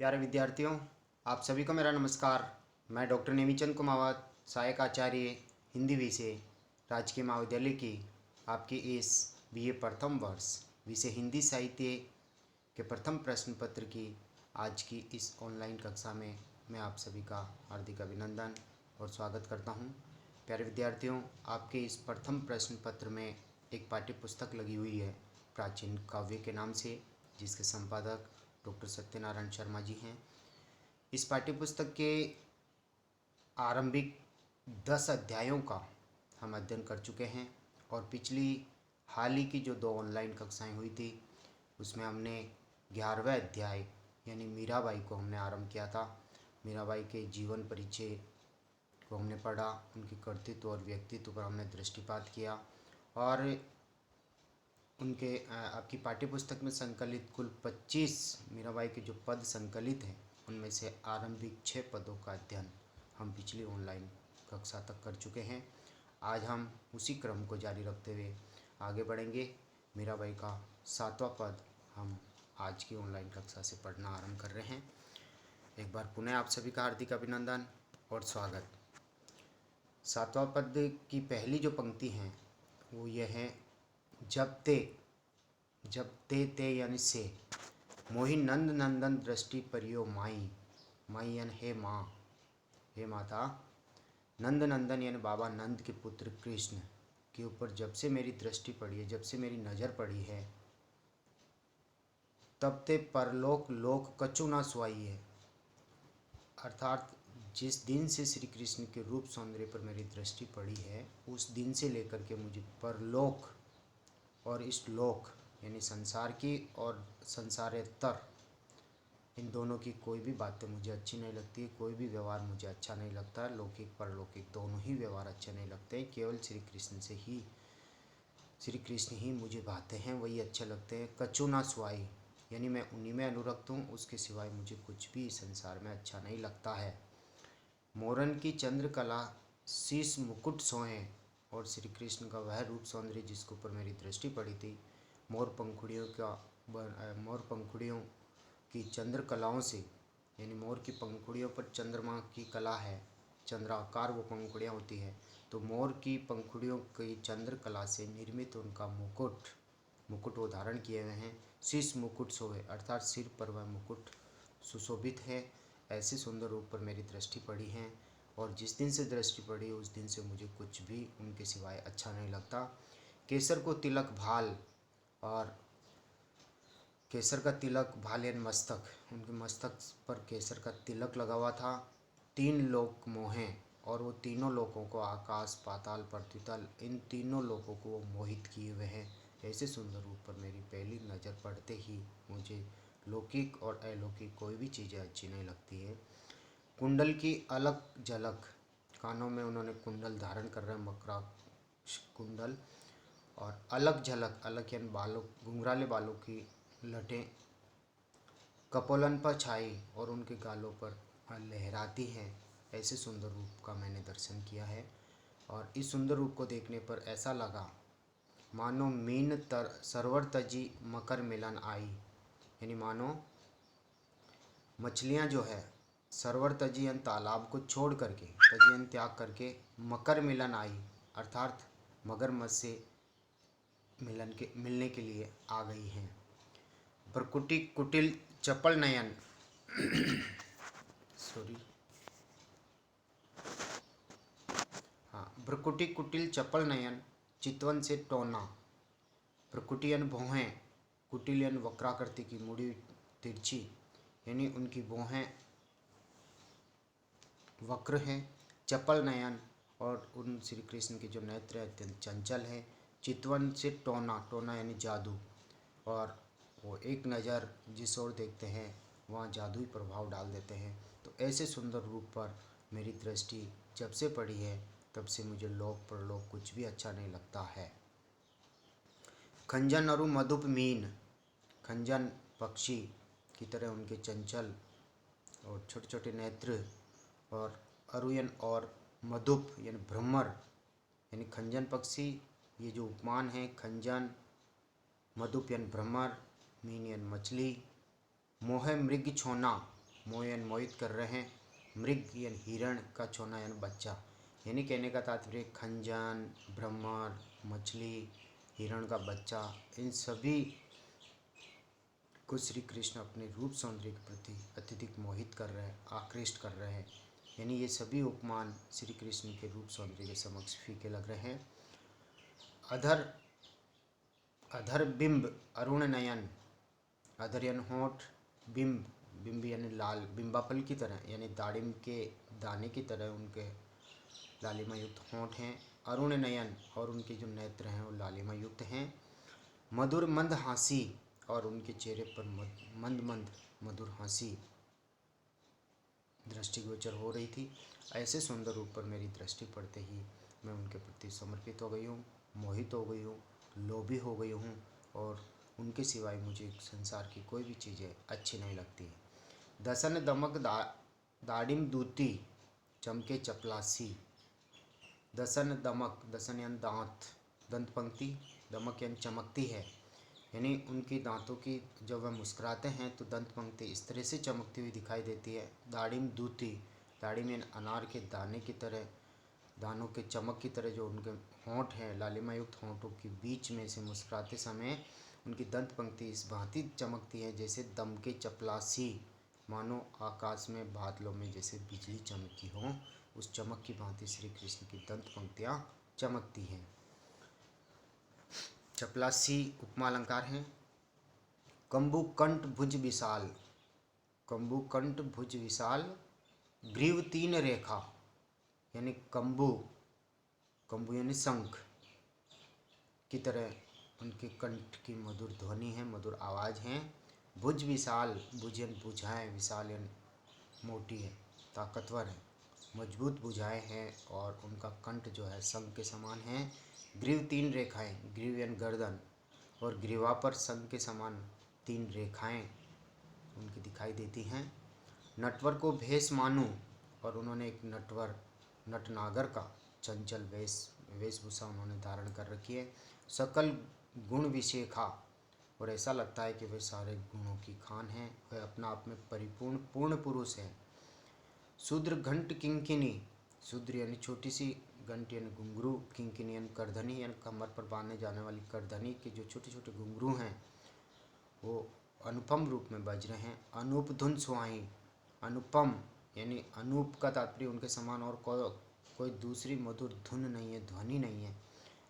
प्यारे विद्यार्थियों, आप सभी को मेरा नमस्कार। मैं डॉक्टर नेमीचंद कुमावत, सहायक आचार्य हिंदी विषय, राजकीय महाविद्यालय की आपकी इस बीए प्रथम वर्ष विषय हिंदी साहित्य के प्रथम प्रश्न पत्र की आज की इस ऑनलाइन कक्षा में मैं आप सभी का हार्दिक अभिनंदन और स्वागत करता हूं। प्यारे विद्यार्थियों, आपके इस प्रथम प्रश्न पत्र में एक पाठ्य पुस्तक लगी हुई है प्राचीन काव्य के नाम से, जिसके संपादक डॉक्टर सत्यनारायण शर्मा जी हैं। इस पाठ्यपुस्तक के आरंभिक 10 अध्यायों का हम अध्ययन कर चुके हैं और पिछली हाल ही की जो 2 ऑनलाइन कक्षाएं हुई थी उसमें हमने 11वें अध्याय यानी मीराबाई को हमने आरंभ किया था। मीराबाई के जीवन परिचय को हमने पढ़ा, उनके कर्तृत्व और व्यक्तित्व पर हमने दृष्टिपात किया और उनके आपकी पाठ्यपुस्तक में संकलित कुल 25 मीराबाई के जो पद संकलित हैं उनमें से आरंभिक 6 पदों का अध्ययन हम पिछली ऑनलाइन कक्षा तक कर चुके हैं। आज हम उसी क्रम को जारी रखते हुए आगे बढ़ेंगे। मीराबाई का 7वां पद हम आज की ऑनलाइन कक्षा से पढ़ना आरंभ कर रहे हैं। एक बार पुनः आप सभी का हार्दिक अभिनंदन और स्वागत। 7वां पद की पहली जो पंक्ति है वो यह है, जब ते यानी से मोहि नंद नंदन दृष्टि परियो माई। माई यानी हे माँ, हे माता। नंद नंदन यानी बाबा नंद के पुत्र कृष्ण के ऊपर जब से मेरी दृष्टि पड़ी है, जब से मेरी नज़र पड़ी है, तब ते परलोक लोक कछु ना सुहाई है। अर्थात जिस दिन से श्री कृष्ण के रूप सौंदर्य पर मेरी दृष्टि पड़ी है उस दिन से लेकर के मुझे परलोक और इस लोक यानी संसार की और संसारेतर इन दोनों की कोई भी बातें मुझे अच्छी नहीं लगती, कोई भी व्यवहार मुझे अच्छा नहीं लगता। लौकिक परलौकिक दोनों ही व्यवहार अच्छे नहीं लगते। केवल श्री कृष्ण ही मुझे भाते हैं, वही अच्छे लगते हैं। कछु ना सुहाई यानी मैं उन्हीं में अनुरक्त हूँ, उसके सिवाय मुझे कुछ भी संसार में अच्छा नहीं लगता है। मोरन की चंद्रकला शीश मुकुट सोए, और श्री कृष्ण का वह रूप सौंदर्य जिसके ऊपर मेरी दृष्टि पड़ी थी, मोर पंखुड़ियों की चंद्रकलाओं से, यानी मोर की पंखुड़ियों पर चंद्रमा की कला है, चंद्राकार वो पंखुड़ियाँ होती हैं, तो मोर की पंखुड़ियों की चंद्रकला से निर्मित उनका मुकुट वो धारण किए हुए हैं। शीश मुकुट सोए अर्थात सिर पर वह मुकुट सुशोभित है। ऐसे सुंदर रूप पर मेरी दृष्टि पड़ी है और जिस दिन से दृष्टि पड़ी उस दिन से मुझे कुछ भी उनके सिवाय अच्छा नहीं लगता। केसर को तिलक भाल, और केसर का तिलक भाल यानी मस्तक, उनके मस्तक पर केसर का तिलक लगा हुआ था। 3 लोक मोहे, और वो तीनों लोकों को, आकाश पाताल पृथ्वी तल, इन तीनों लोकों को वो मोहित किए हुए हैं। ऐसे सुंदर रूप पर मेरी पहली नज़र पड़ते ही मुझे लौकिक और अलौकिक कोई भी चीज़ें अच्छी नहीं लगती है। कुंडल की अलग झलक, कानों में उन्होंने कुंडल धारण कर रहे हैं, मकरा कुंडल, और अलग झलक, अलग यानी बालों, घुंघराले बालों की लटें कपोलन पर छाई और उनके गालों पर लहराती हैं। ऐसे सुंदर रूप का मैंने दर्शन किया है और इस सुंदर रूप को देखने पर ऐसा लगा मानो मीन सरवर तजी मकर मिलन आई, यानी मानो मछलियाँ जो है सरवर तजियन तालाब को छोड़ करके, तजियन त्याग करके मकर मिलन आई, अर्थात मगरमच्छ से मिलने के लिए आ गई हैं। भ्रकुटी कुटिल चपल नयन भ्रकुटी कुटिल चपल नयन चितवन से टोना। भ्रकुटियन भौहें, कुटिलियन वक्राकृति की मुड़ी तिरछी, यानी उनकी भौहें वक्र हैं। चपल नयन, और उन श्री कृष्ण के जो नेत्र अत्यंत चंचल हैं। चितवन से टोना, टोना यानी जादू, और वो एक नज़र जिस ओर देखते हैं वहाँ जादुई प्रभाव डाल देते हैं। तो ऐसे सुंदर रूप पर मेरी दृष्टि जब से पड़ी है तब से मुझे लोक परलोक कुछ भी अच्छा नहीं लगता है। खंजन अरु मधुप मीन, खंजन पक्षी की तरह उनके चंचल और छोटे छोटे नेत्र, और अरुयन और मधुप यानी भ्रमर, यानी खंजन पक्षी, ये जो उपमान है, खंजन, मधुप यानी भ्रमर, मीन यानी मछली, मोह मृग छोना, मोह यानी मोहित कर रहे हैं। मृग यानी हिरण का छोना यानी बच्चा, यानी कहने का तात्पर्य खंजन, भ्रमर, मछली, हिरण का बच्चा, इन सभी को श्री कृष्ण अपने रूप सौंदर्य के प्रति अत्यधिक मोहित कर रहे हैं, आकृष्ट कर रहे हैं। यानी ये सभी उपमान श्री कृष्ण के रूप सौंदर्य के समक्ष फीके लग रहे हैं। अधर अधर बिंब अरुण नयन, अधर यानी होंठ, बिंब बिंब यानी लाल, बिंबाफल की तरह यानी दाड़िम के दाने की तरह उनके लालिमा युक्त होंठ हैं। अरुण नयन, और उनके जो नेत्र हैं वो लालिमा युक्त हैं। मधुर मंद हांसी, और उनके चेहरे पर मंद मंद मधुर हांसी दृष्टिगोचर हो रही थी। ऐसे सुंदर रूप पर मेरी दृष्टि पड़ते ही मैं उनके प्रति समर्पित हो गई हूँ, मोहित हो गई हूँ, लोभी हो गई हूँ, और उनके सिवाय मुझे संसार की कोई भी चीज़ें अच्छी नहीं लगती है। दसन दमक दाड़िम दूती, चमके चपलासी। दसन दमक, दसन यानी दांत, दंत पंक्ति, दमक यानी चमकती है, यानी उनकी दांतों की जब वह मुस्कुराते हैं तो दंत पंक्ति इस तरह से चमकती हुई दिखाई देती है। दाड़िम दूती, दाड़िम यानी अनार के दाने की तरह, दानों के चमक की तरह जो उनके होंठ हैं, लालिमा युक्त होंठों के बीच में से मुस्कुराते समय उनकी दंत पंक्ति इस भांति चमकती है जैसे दमके चपलासी, मानो आकाश में बादलों में जैसे बिजली चमकी हो, उस चमक की भांति श्री कृष्ण की दंत पंक्तियाँ चमकती हैं। चपलासी उपमा अलंकार हैं। कंबुकंठ भुज विशाल, कंबुकंठ भुज विशाल, ग्रीव तीन रेखा, यानी कंबु, कंबु यानी शंख की तरह उनके कंठ की मधुर ध्वनि है, मधुर आवाज़ है। भुज विशाल, भुज यानी भुजाएँ, विशाल यानी मोटी है, ताकतवर है, मजबूत भुजाएँ हैं, और उनका कंठ जो है शंख के समान है। ग्रीव तीन रेखाएं, ग्रीव यानी गर्दन, और ग्रीवा पर शंख के समान तीन रेखाएं उनकी दिखाई देती हैं। नटवर को भेष मानूं, और उन्होंने एक नटवर, नटनागर का चंचल वेशभूषा उन्होंने धारण कर रखी है। सकल गुण विशेखा, और ऐसा लगता है कि वे सारे गुणों की खान हैं, वह अपना आप में परिपूर्ण पूर्ण पुरुष है। शूद्र घंट किंकिनी, शूद्र यानी छोटी सी, घंट यानी घुंघरू, किंकिनी यानी करधनी, यानी कमर पर बांधने जाने वाली करधनी के जो छोटे छोटे घुंघरू हैं वो अनुपम रूप में बज रहे हैं। अनूप धुन सुहाई, अनुपम यानी अनूप का तात्पर्य उनके समान और कोई दूसरी मधुर धुन नहीं है, ध्वनि नहीं है।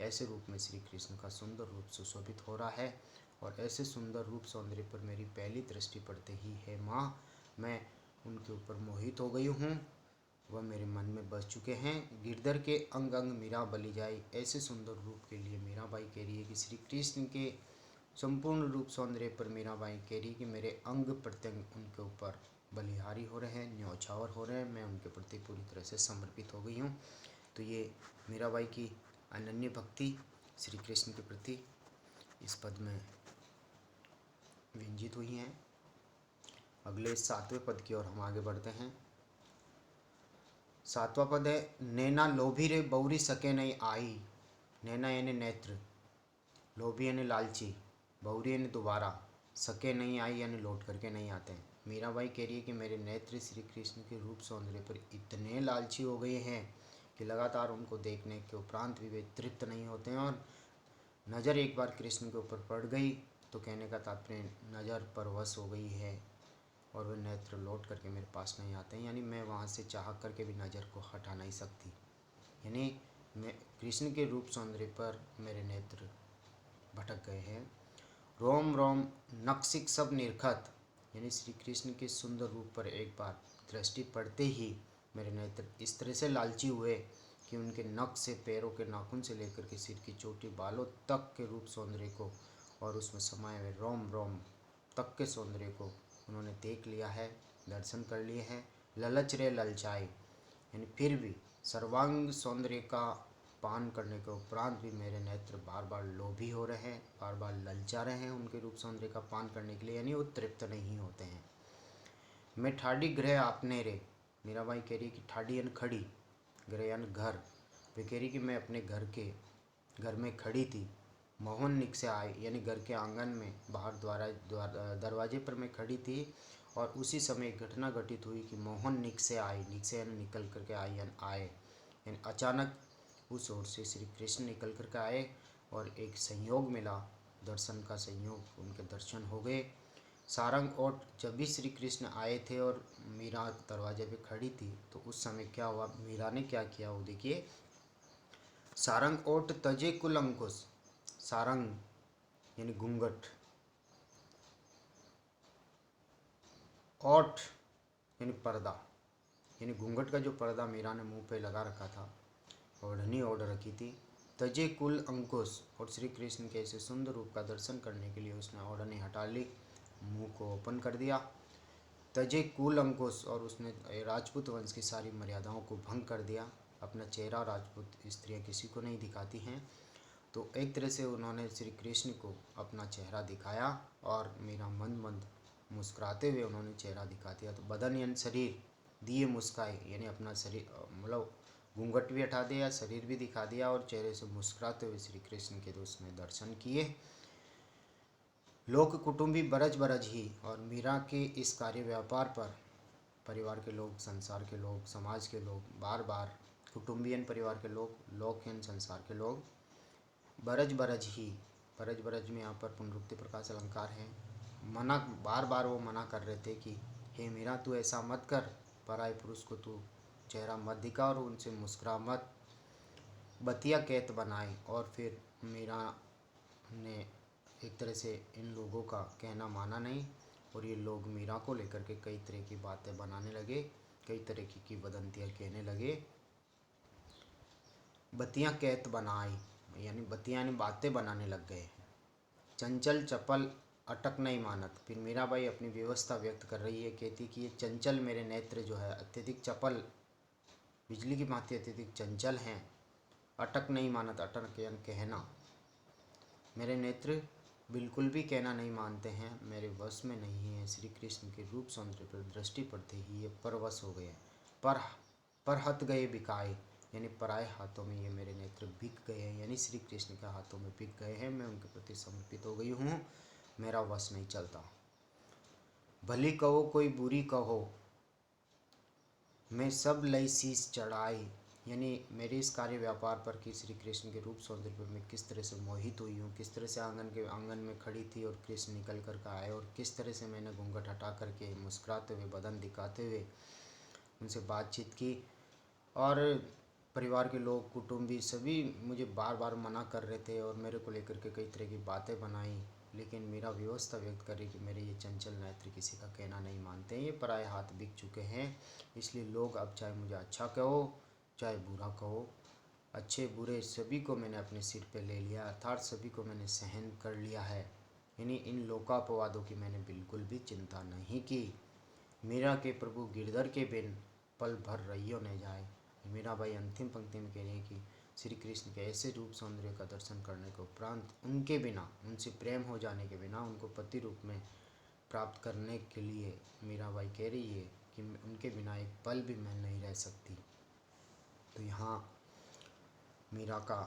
ऐसे रूप में श्री कृष्ण का सुंदर रूप सुशोभित हो रहा है, और ऐसे सुंदर रूप सौंदर्य पर मेरी पहली दृष्टि पड़ते ही है माँ, मैं उनके ऊपर मोहित हो गई हूँ, वह मेरे मन में बस चुके हैं। गिरधर के अंग अंग मीरा बली जाए, ऐसे सुंदर रूप के लिए मीराबाई कह रही है कि श्री कृष्ण के संपूर्ण रूप सौंदर्य पर मीराबाई कह रही है कि मेरे अंग प्रत्यंग उनके ऊपर बलिहारी हो रहे हैं, न्यौछावर हो रहे हैं, मैं उनके प्रति पूरी तरह से समर्पित हो गई हूँ। तो ये मीराबाई की अनन्य भक्ति श्री कृष्ण के प्रति इस पद में व्यंजित हुई हैं। अगले 7वें पद की ओर हम आगे बढ़ते हैं। 7वां पद है, नैना लोभी रे बौरी सके नहीं आई। नैना यानी नेत्र, लोभी यानी लालची, बौरी यानी दोबारा, सके नहीं आई यानी लौट करके नहीं आते हैं। मीराबाई कह रही है कि मेरे नेत्र श्री कृष्ण के रूप सौंदर्य पर इतने लालची हो गए हैं कि लगातार उनको देखने के उपरांत भी वे तृप्त नहीं होते हैं, और नज़र एक बार कृष्ण के ऊपर पड़ गई तो कहने का तात्पर्य नज़र परवश हो गई है, और वे नेत्र लौट करके मेरे पास नहीं आते हैं, यानी मैं वहाँ से चाह करके भी नज़र को हटा नहीं सकती। यानी मैं कृष्ण के रूप सौंदर्य पर मेरे नेत्र भटक गए हैं। रोम रोम नक्सिक सब निरखत, यानी श्री कृष्ण के सुंदर रूप पर एक बार दृष्टि पड़ते ही मेरे नेत्र इस तरह से लालची हुए कि उनके नख से पैरों के नाखून से लेकर के सिर की चोटी बालों तक के रूप सौंदर्य को, और उसमें समाये हुए रोम रोम तक के सौंदर्य को उन्होंने देख लिया है, दर्शन कर लिए हैं। ललच रे ललचाए, यानी फिर भी सर्वांग सौंदर्य का पान करने के उपरांत भी मेरे नेत्र बार बार लोभी हो रहे हैं, बार बार ललचा रहे हैं उनके रूप सौंदर्य का पान करने के लिए, यानी वो तृप्त नहीं होते हैं। मैं ठाडी गृह आपने रे, मीराबाई कह रही कि ठाडी यानी खड़ी, गृह यानी घर, वे कह रही कि मैं अपने घर में खड़ी थी, मोहन से आई, यानी घर के आंगन में बाहर दरवाजे पर मैं खड़ी थी और उसी समय एक घटना घटित हुई कि मोहन से आई, से यानी निकल करके आई यानी आए, यानी अचानक उस ओर से श्री कृष्ण निकल करके आए और एक संयोग मिला, दर्शन का संयोग, उनके दर्शन हो गए। सारंग ओट जब भी श्री कृष्ण आए थे और मीरा दरवाजे पे खड़ी थी तो उस समय क्या हुआ, मीरा ने क्या किया वो देखिए। सारंग ओट तजे कुल अंकुश, सारंग यानी घूंघट, ओट यानी पर्दा, यानी घूंघट का जो पर्दा मीरा ने मुंह पे लगा रखा था, ओढ़नी ओढ़ रखी थी, तजे कुल अंकुश, और श्री कृष्ण के ऐसे सुंदर रूप का दर्शन करने के लिए उसने ओढ़नी हटा ली, मुंह को ओपन कर दिया। तजे कुल अंकुश, और उसने राजपूत वंश की सारी मर्यादाओं को भंग कर दिया। अपना चेहरा राजपूत स्त्रियां किसी को नहीं दिखाती हैं, तो एक तरह से उन्होंने श्री कृष्ण को अपना चेहरा दिखाया और मेरा मंद मंद मुस्कुराते हुए उन्होंने चेहरा दिखा दिया। तो बदन यानी शरीर दिए मुस्काए, यानी अपना शरीर मतलब घूंघट भी हटा दिया, शरीर भी दिखा दिया और चेहरे से मुस्कुराते हुए श्री कृष्ण के उसने दर्शन किए। लोक कुटुंबी बरज बरज ही, और मीरा के इस कार्य व्यापार पर परिवार के लोग, संसार के लोग, समाज के लोग बार बार, कुटुंबियन परिवार के लोग, लोकयन संसार के लोग, बरज बरज ही, बरज बरज में यहाँ पर पुनरुक्ति प्रकाश अलंकार है, मना बार बार वो मना कर रहे थे कि हे मीरा तू ऐसा मत कर, पराये पुरुष को तू चेहरा मत दिखा और उनसे मुस्कुरा मत, बतिया कैत बनाए। और फिर मीरा ने एक तरह से इन लोगों का कहना माना नहीं और ये लोग मीरा को लेकर के कई तरह की बातें बनाने लगे, कई तरह की वदंतियाँ कहने लगे। बतियाँ कैत बनाई, यानी बतियाँ यानी बातें बनाने लग गए। चंचल चपल अटक नहीं मानत, फिर मीराबाई अपनी व्यवस्था व्यक्त कर रही है, कहती कि ये चंचल मेरे नेत्र जो है अत्यधिक चपल, बिजली की भांति अत्यधिक चंचल हैं, अटक नहीं मानत, अटक यानी कहना, मेरे नेत्र बिल्कुल भी कहना नहीं मानते हैं, मेरे वश में नहीं है। श्री कृष्ण के रूप सौंदर्य पर दृष्टि पड़ते ही ये परवश हो गए, पर हत गए बिकाए, यानी पराए हाथों में ये मेरे नेत्र बिक गए हैं, यानी श्री कृष्ण के हाथों में बिक गए हैं, मैं उनके प्रति समर्पित हो गई हूँ, मेरा वश नहीं चलता। भली कहो कोई बुरी कहो, मैं सब लई शीश चढ़ाई, यानी मेरे इस कार्य व्यापार पर कि श्री कृष्ण के रूप सौंदर्य पर मैं किस तरह से मोहित हुई हूँ, किस तरह से आंगन में खड़ी थी और कृष्ण निकल कर के आए और किस तरह से मैंने घूंघट हटा करके मुस्कुराते हुए बदन दिखाते हुए उनसे बातचीत की। और परिवार के लोग, कुटुंबी सभी मुझे बार बार मना कर रहे थे और मेरे को लेकर के कई तरह की बातें बनाई, लेकिन मेरा व्यवस्था व्यक्त करे कि मेरे ये चंचल नेत्र किसी का कहना नहीं मानते हैं, ये पराए हाथ बिक चुके हैं, इसलिए लोग अब चाहे मुझे अच्छा कहो चाहे बुरा कहो, अच्छे बुरे सभी को मैंने अपने सिर पे ले लिया, अर्थात सभी को मैंने सहन कर लिया है, यानी इन लोकापवादों की मैंने बिल्कुल भी चिंता नहीं की। मीरा के प्रभु गिरधर के बिन पल भर रहियो न जाए। मीराबाई अंतिम पंक्ति में कह रही है कि श्री कृष्ण के ऐसे रूप सौंदर्य का दर्शन करने के उपरांत उनके बिना, उनसे प्रेम हो जाने के बिना, उनको पति रूप में प्राप्त करने के लिए मीराबाई कह रही है कि उनके बिना एक पल भी मैं नहीं रह सकती। तो यहाँ मीरा का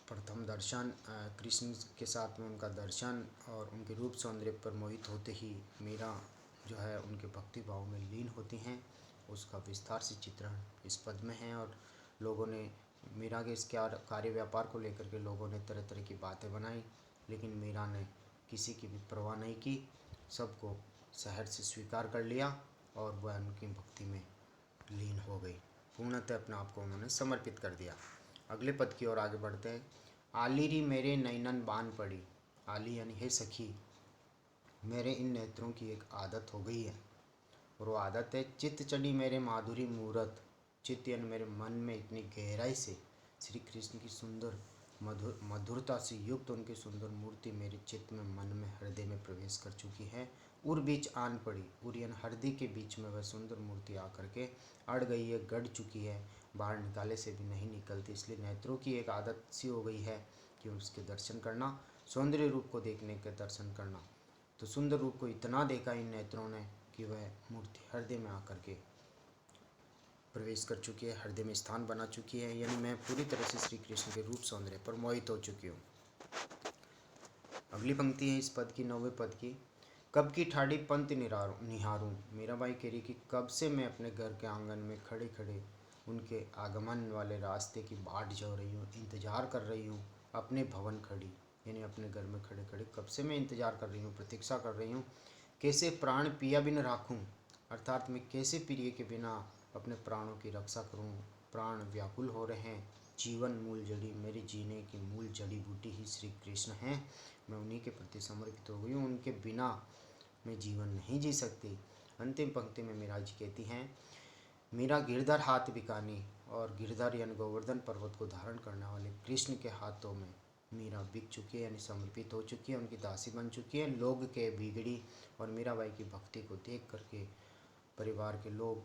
प्रथम दर्शन, कृष्ण के साथ में उनका दर्शन और उनके रूप सौंदर्य पर मोहित होते ही मीरा जो है उनके भक्ति भाव में लीन होती हैं, उसका विस्तार से चित्रण इस पद में है। और लोगों ने मीरा के इस कार्य व्यापार को लेकर के लोगों ने तरह तरह की बातें बनाई, लेकिन मीरा ने किसी की भी परवाह नहीं की, सबको सहर्ष से स्वीकार कर लिया और वह उनकी भक्ति में लीन हो गई, पूर्णतः अपने आप को उन्होंने समर्पित कर दिया। अगले पद की ओर आगे बढ़ते हैं। आली री मेरे नैनन बान पड़ी, आली यानी हे सखी, मेरे इन नेत्रों की एक आदत हो गई है और वो आदत है चित्त चढ़ी मेरे माधुरी मूरत, चित्त यानी मेरे मन में इतनी गहराई से श्री कृष्ण की सुंदर मधुरता से युक्त उनकी सुंदर मूर्ति मेरे चित्त में, मन में, हृदय में प्रवेश कर चुकी है। उर बीच आन पड़ी, उर यानी हृदय के बीच में वह सुंदर मूर्ति आकर के अड़ गई है, गड़ चुकी है, बाहर निकाले से भी नहीं निकलती, इसलिए नेत्रों की एक आदत सी हो गई है कि उसके दर्शन करना, सौंदर्य रूप को देखने के दर्शन करना। तो सुंदर रूप को इतना देखा इन नेत्रों ने कि वह मूर्ति हृदय में आकर के प्रवेश कर चुकी है, हृदय में स्थान बना चुकी है, यानी मैं पूरी तरह से श्री कृष्ण के रूप सौंदर्य पर मोहित हो चुकी हूँ। अगली पंक्ति है इस पद की, 9वें पद की। कब की ठाड़ी पंत निहारूं। मीराबाई कह रही कि कब से मैं अपने घर के आंगन में खड़े खड़े उनके आगमन वाले रास्ते की बाट जो रही हूँ, इंतज़ार कर रही हूँ। अपने भवन खड़ी, यानी अपने घर में खड़े खड़े कब से मैं इंतज़ार कर रही हूँ, प्रतीक्षा कर रही हूँ। कैसे प्राण पिया बिन राखूं, अर्थात मैं कैसे प्रिय के बिना अपने प्राणों की रक्षा करूं। प्राण व्याकुल हो रहे हैं। जीवन मूल जड़ी, मेरे जीने की मूल जड़ी बूटी ही श्री कृष्ण हैं। मैं उन्हीं के प्रति समर्पित हो गई हूँ, उनके बिना मैं जीवन नहीं जी सकती। अंतिम पंक्ति में मीरा जी कहती हैं, मीरा गिरधर हाथ बिकानी, और गिरधर यानी गोवर्धन पर्वत को धारण करने वाले कृष्ण के हाथों में मीरा बिक चुकी है, यानी समर्पित हो चुकी है, उनकी दासी बन चुकी है। लोग के बिगड़ी और मीराबाई की भक्ति को देख करके परिवार के लोग,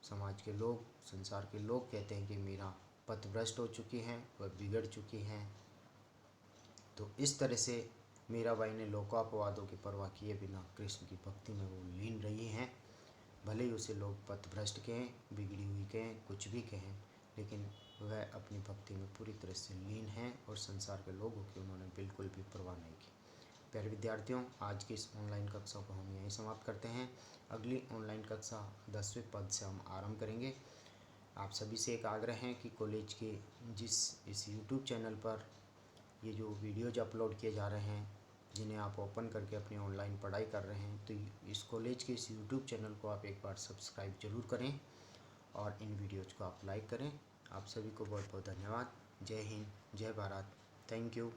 समाज के लोग, संसार के लोग कहते हैं कि मीरा पथभ्रष्ट हो चुकी हैं, वह बिगड़ चुकी हैं। तो इस तरह से मीराबाई ने लोकोपवादों की परवाह किए बिना कृष्ण की भक्ति में वो लीन रही हैं। भले ही उसे लोग पथभ्रष्ट कहें, बिगड़ी हुई कहें, कुछ भी कहें, लेकिन वह अपनी भक्ति में पूरी तरह से लीन हैं और संसार के लोगों की उन्होंने बिल्कुल भी परवाह नहीं की। प्यारे विद्यार्थियों, आज की इस ऑनलाइन कक्षा को हम यहीं समाप्त करते हैं। अगली ऑनलाइन कक्षा 10वें पद से हम आरंभ करेंगे। आप सभी से एक आग्रह है कि कॉलेज के इस यूट्यूब चैनल पर ये जो वीडियोज अपलोड किए जा रहे हैं, जिन्हें आप ओपन करके अपनी ऑनलाइन पढ़ाई कर रहे हैं, तो इस कॉलेज के इस यूट्यूब चैनल को आप एक बार सब्सक्राइब जरूर करें और इन वीडियोज़ को आप लाइक करें। आप सभी को बहुत बहुत धन्यवाद। जय हिंद, जय भारत, थैंक यू।